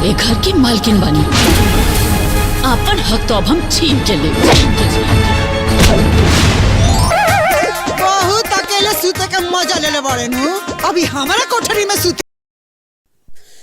ए घर की मालकिन बनी, आपन हक तो अब हम छीन के ले। बहुत अकेले सूते के मजा ले ले बड़े नु, अभी हमारा कोठरी में सूते।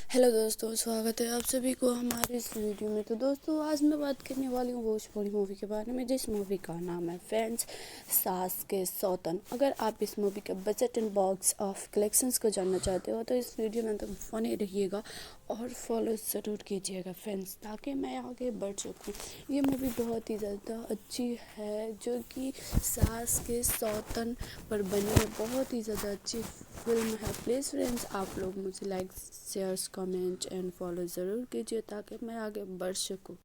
हेलो दोस्तों, स्वागत है आप सभी को हमारे इस वीडियो में। तो दोस्तों, आज मैं बात करने वाली हूँ भोजपुरी मूवी के बारे में, जिस मूवी का नाम है फ्रेंड्स सास के सौतन। अगर आप इस मूवी के budget and box of collections को जानना चाहते हो तो इस वीडियो में तो बने रहिएगा और फॉलो ज़रूर कीजिएगा फ्रेंड्स, ताकि मैं आगे बढ़ सकूँ। ये मूवी बहुत ही ज़्यादा अच्छी है, जो कि सास के सौतन पर बनी है। बहुत ही ज़्यादा अच्छी फिल्म है। प्लीज़ फ्रेंड्स, आप लोग मुझे like shares comment and follow ज़रूर कीजिए, ताकि मैं आगे बढ़ सकूँ।